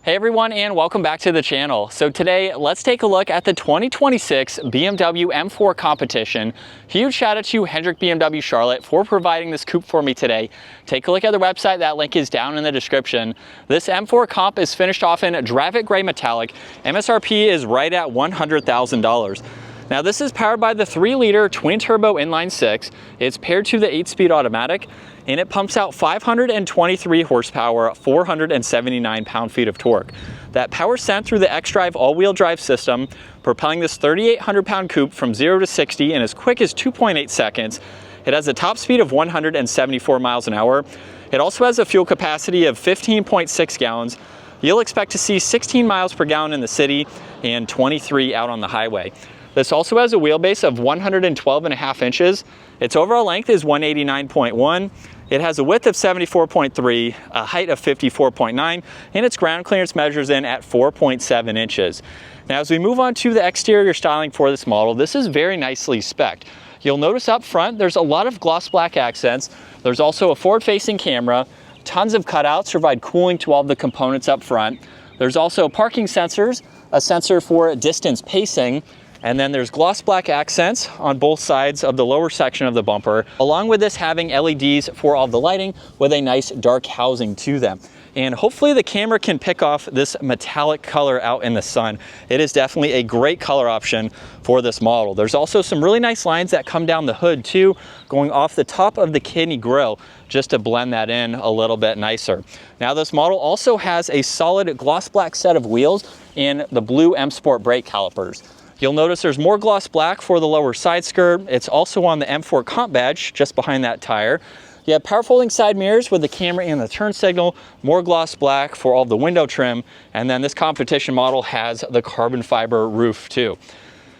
Hey everyone, and welcome back to the channel. So today, let's take a look at the 2026 BMW M4 Competition. Huge shout out to Hendrick BMW Charlotte for providing this coupe for me today. Take a look at their website, that link is down in the description. This M4 Comp is finished off in Dravit gray metallic. MSRP is right at $100,000. Now this is powered by the 3-liter twin-turbo inline-6. It's paired to the 8-speed automatic, and it pumps out 523 horsepower, 479 pound-feet of torque. That power sent through the xDrive all-wheel drive system, propelling this 3,800-pound coupe from 0 to 60 in as quick as 2.8 seconds. It has a top speed of 174 miles an hour. It also has a fuel capacity of 15.6 gallons. You'll expect to see 16 miles per gallon in the city and 23 out on the highway. This also has a wheelbase of 112.5 inches. Its overall length is 189.1. It has a width of 74.3, a height of 54.9, and its ground clearance measures in at 4.7 inches. Now, as we move on to the exterior styling for this model, this is very nicely spec'd. You'll notice up front, there's a lot of gloss black accents. There's also a forward-facing camera, tons of cutouts to provide cooling to all the components up front. There's also parking sensors, a sensor for distance pacing, and then there's gloss black accents on both sides of the lower section of the bumper, along with this having LEDs for all the lighting with a nice dark housing to them. And hopefully the camera can pick off this metallic color out in the sun. It is definitely a great color option for this model. There's also some really nice lines that come down the hood too, going off the top of the kidney grille, just to blend that in a little bit nicer. Now this model also has a solid gloss black set of wheels and the blue M Sport brake calipers. You'll notice there's more gloss black for the lower side skirt. It's also on the M4 Comp badge just behind that tire. You have power folding side mirrors with the camera and the turn signal, more gloss black for all the window trim, and then this competition model has the carbon fiber roof too.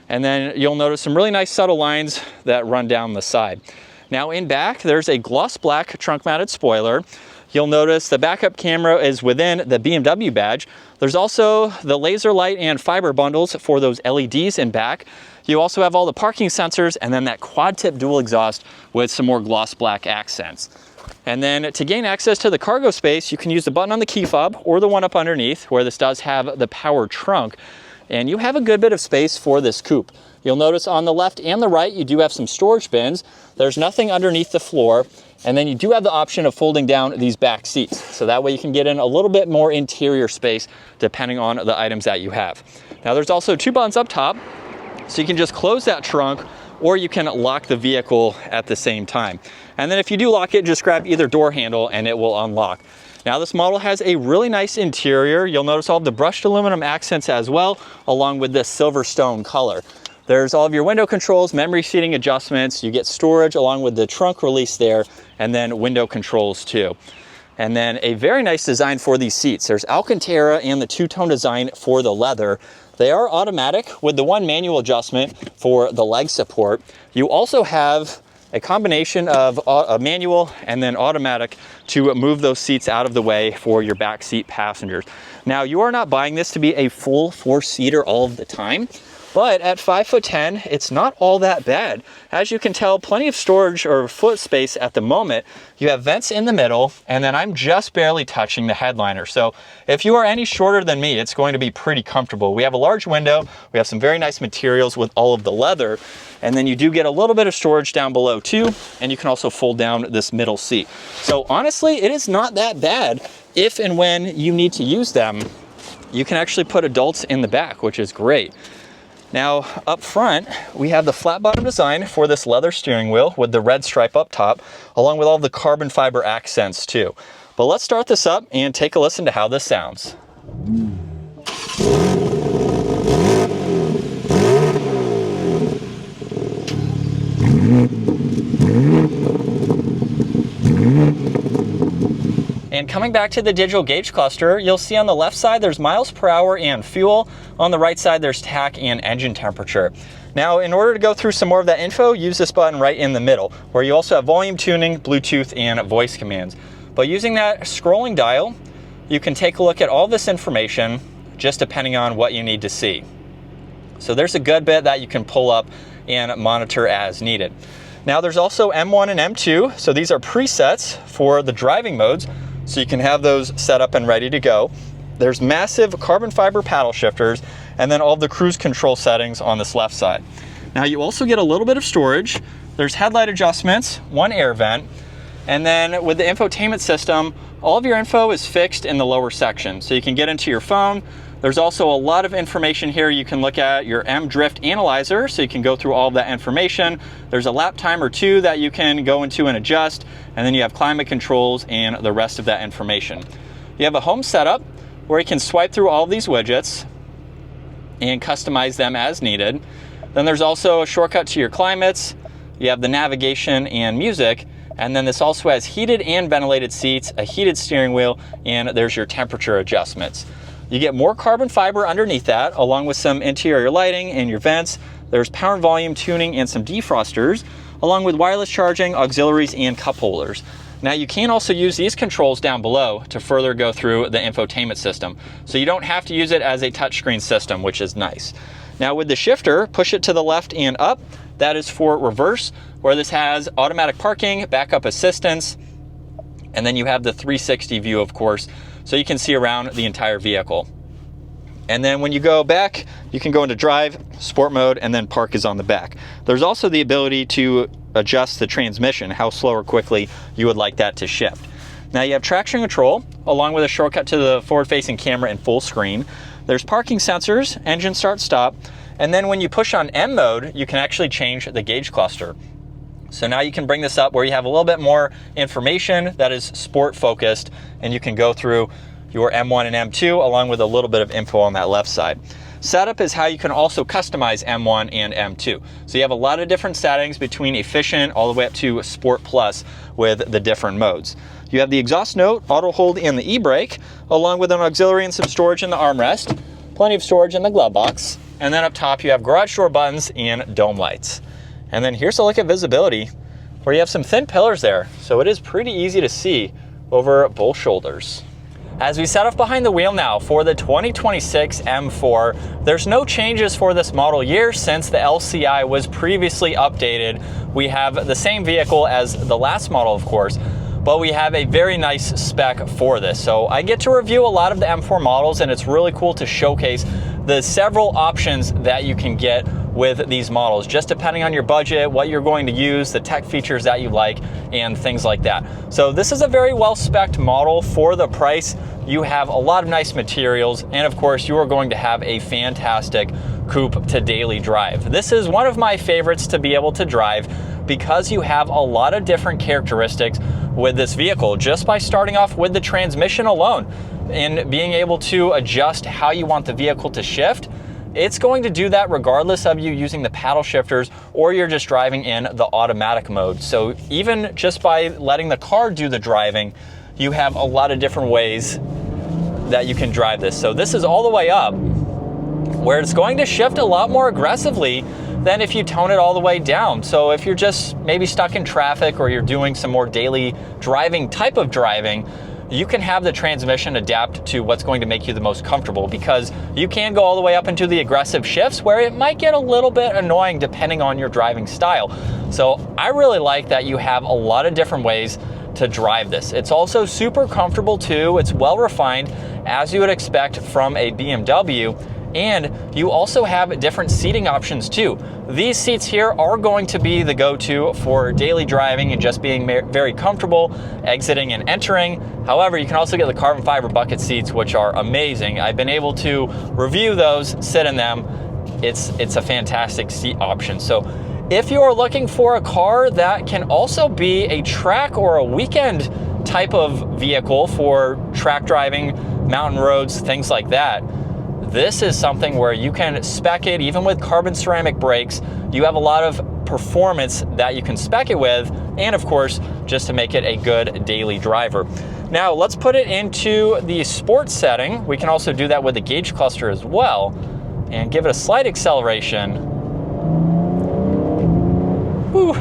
And then you'll notice some really nice subtle lines that run down the side. Now in back, there's a gloss black trunk mounted spoiler. You'll notice the backup camera is within the BMW badge. There's also the laser light and fiber bundles for those LEDs in back. You also have all the parking sensors and then that quad tip dual exhaust with some more gloss black accents. And then to gain access to the cargo space, you can use the button on the key fob or the one up underneath where this does have the power trunk. And you have a good bit of space for this coupe. You'll notice on the left and the right, you do have some storage bins. There's nothing underneath the floor. And then you do have the option of folding down these back seats. So that way you can get in a little bit more interior space depending on the items that you have. Now there's also 2 buttons up top. So you can just close that trunk or you can lock the vehicle at the same time. And then if you do lock it, just grab either door handle and it will unlock. Now this model has a really nice interior. You'll notice all of the brushed aluminum accents as well, along with this silver stone color. There's all of your window controls, memory seating adjustments, you get storage along with the trunk release there, and then window controls too. And then a very nice design for these seats. There's Alcantara and the 2-tone design for the leather. They are automatic with the 1 manual adjustment for the leg support. You also have a combination of a manual and then automatic to move those seats out of the way for your back seat passengers. Now you are not buying this to be a full 4-seater all of the time. But at 5'10", it's not all that bad. As you can tell, plenty of storage or foot space at the moment. You have vents in the middle, and then I'm just barely touching the headliner. So if you are any shorter than me, it's going to be pretty comfortable. We have a large window, we have some very nice materials with all of the leather, and then you do get a little bit of storage down below too, and you can also fold down this middle seat. So honestly, it is not that bad. If and when you need to use them, you can actually put adults in the back, which is great. Now up front, we have the flat bottom design for this leather steering wheel with the red stripe up top, along with all the carbon fiber accents too. But let's start this up and take a listen to how this sounds. And coming back to the digital gauge cluster, you'll see on the left side there's miles per hour and fuel. On the right side there's tach and engine temperature. Now in order to go through some more of that info, use this button right in the middle, where you also have volume tuning, Bluetooth, and voice commands. But using that scrolling dial, you can take a look at all this information just depending on what you need to see. So there's a good bit that you can pull up and monitor as needed. Now there's also M1 and M2, so these are presets for the driving modes, so you can have those set up and ready to go. there's massive carbon fiber paddle shifters, and then all of the cruise control settings on this left side. Now you also get a little bit of storage. There's headlight adjustments, one air vent, and then with the infotainment system, all of your info is fixed in the lower section. So you can get into your phone. There's also a lot of information here. You can look at your M drift analyzer, so you can go through all of that information. There's a lap timer too that you can go into and adjust, and then you have climate controls and the rest of that information. You have a home setup where you can swipe through all of these widgets and customize them as needed. Then there's also a shortcut to your climates. You have the navigation and music, and then this also has heated and ventilated seats, a heated steering wheel, and there's your temperature adjustments. You get more carbon fiber underneath that, along with some interior lighting and your vents. There's power and volume tuning and some defrosters, along with wireless charging, auxiliaries, and cup holders. Now you can also use these controls down below to further go through the infotainment system. So you don't have to use it as a touchscreen system, which is nice. Now with the shifter, push it to the left and up. That is for reverse, where this has automatic parking, backup assistance, and then you have the 360 view, of course, so you can see around the entire vehicle. And then when you go back, you can go into drive, sport mode, and then park is on the back. There's also the ability to adjust the transmission, how slow or quickly you would like that to shift. Now you have traction control, along with a shortcut to the forward-facing camera and full screen. There's parking sensors, engine start stop, and then when you push on M mode, you can actually change the gauge cluster. So now you can bring this up where you have a little bit more information that is sport focused, and you can go through your M1 and M2 along with a little bit of info on that left side. Setup is how you can also customize M1 and M2. So you have a lot of different settings between efficient all the way up to Sport Plus with the different modes. You have the exhaust note, auto hold, and the e-brake, along with an auxiliary and some storage in the armrest, plenty of storage in the glove box, and then up top you have garage door buttons and dome lights. And then here's a look at visibility, where you have some thin pillars there, so it is pretty easy to see over both shoulders. As we set up behind the wheel now for the 2026 M4, there's no changes for this model year since the LCI was previously updated. We have the same vehicle as the last model, of course, but we have a very nice spec for this. So I get to review a lot of the M4 models, and it's really cool to showcase the several options that you can get with these models, just depending on your budget, what you're going to use, the tech features that you like, and things like that. So this is a very well-spec'd model for the price. You have a lot of nice materials, and of course, you are going to have a fantastic coupe to daily drive. This is one of my favorites to be able to drive because you have a lot of different characteristics with this vehicle, just by starting off with the transmission alone and being able to adjust how you want the vehicle to shift. It's going to do that regardless of you using the paddle shifters or you're just driving in the automatic mode. So even just by letting the car do the driving, you have a lot of different ways that you can drive this. So this is all the way up, where it's going to shift a lot more aggressively than if you tone it all the way down. So if you're just maybe stuck in traffic or you're doing some more daily driving type of driving, you can have the transmission adapt to what's going to make you the most comfortable, because you can go all the way up into the aggressive shifts where it might get a little bit annoying depending on your driving style. So I really like that you have a lot of different ways to drive this. It's also super comfortable too. It's well refined, as you would expect from a BMW. And you also have different seating options too. These seats here are going to be the go-to for daily driving and just being very comfortable exiting and entering. However, you can also get the carbon fiber bucket seats, which are amazing. I've been able to review those, sit in them. It's a fantastic seat option. So if you're looking for a car that can also be a track or a weekend type of vehicle for track driving, mountain roads, things like that, this is something where you can spec it even with carbon ceramic brakes. You have a lot of performance that you can spec it with, and of course, just to make it a good daily driver. Now let's put it into the sports setting. We can also do that with the gauge cluster as well, and give it a slight acceleration. Whew.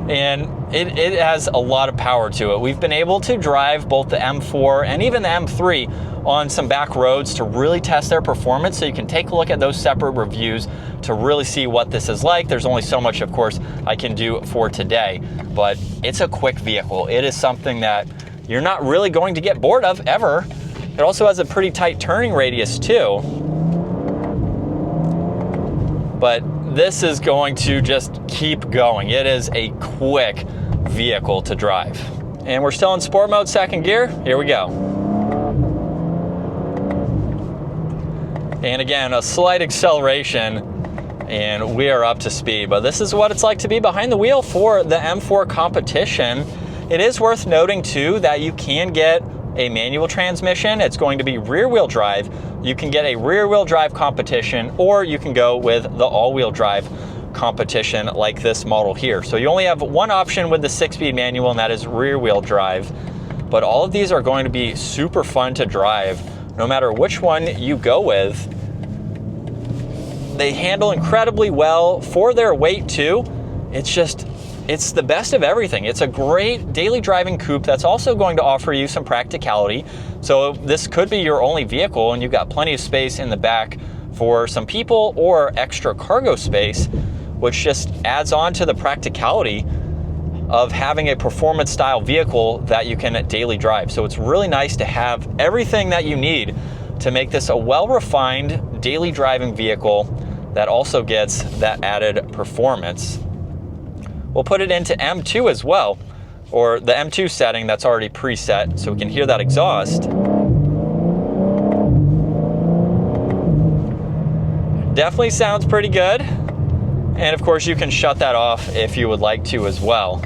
And it has a lot of power to it. We've been able to drive both the M4 and even the M3 on some back roads to really test their performance, so you can take a look at those separate reviews to really see what this is like. There's only so much, of course, I can do for today, but it's a quick vehicle. It is something that you're not really going to get bored of ever. It also has a pretty tight turning radius too. But this is going to just keep going. It is a quick vehicle to drive. And we're still in sport mode, second gear. Here we go. And again, a slight acceleration and we are up to speed. But this is what it's like to be behind the wheel for the M4 Competition. It is worth noting too that you can get a manual transmission. It's going to be rear wheel drive. You can get a rear wheel drive Competition, or you can go with the all wheel drive Competition like this model here. So you only have one option with the 6-speed manual, and that is rear wheel drive. But all of these are going to be super fun to drive no matter which one you go with. They handle incredibly well for their weight too. It's the best of everything. It's a great daily driving coupe that's also going to offer you some practicality. So this could be your only vehicle and you've got plenty of space in the back for some people or extra cargo space, which just adds on to the practicality of having a performance style vehicle that you can daily drive. So it's really nice to have everything that you need to make this a well-refined daily driving vehicle that also gets that added performance. We'll put it into M2 as well, or the M2 setting that's already preset, so we can hear that exhaust. Definitely sounds pretty good. And of course you can shut that off if you would like to as well.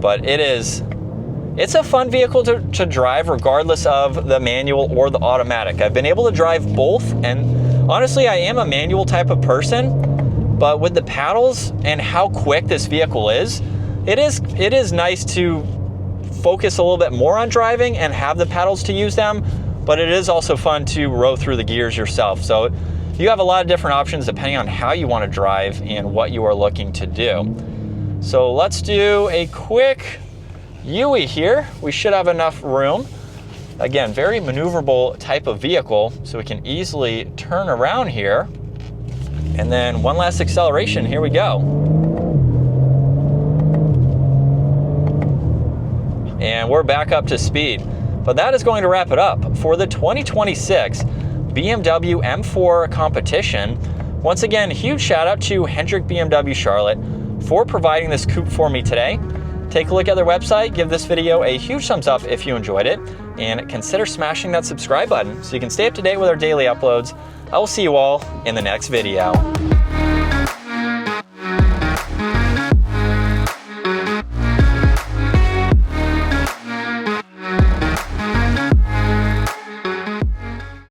But it's a fun vehicle to drive regardless of the manual or the automatic. I've been able to drive both, and honestly I am a manual type of person. But with the paddles and how quick this vehicle is, it is nice to focus a little bit more on driving and have the paddles to use them, but it is also fun to row through the gears yourself. So you have a lot of different options depending on how you want to drive and what you are looking to do. So let's do a quick U-ey here. We should have enough room. Again, very maneuverable type of vehicle, so we can easily turn around here. And then one last acceleration, here we go. And we're back up to speed. But that is going to wrap it up for the 2026 BMW M4 Competition. Once again, huge shout out to Hendrick BMW Charlotte for providing this coupe for me today. Take a look at their website, give this video a huge thumbs up if you enjoyed it, and consider smashing that subscribe button so you can stay up to date with our daily uploads. I will see you all in the next video.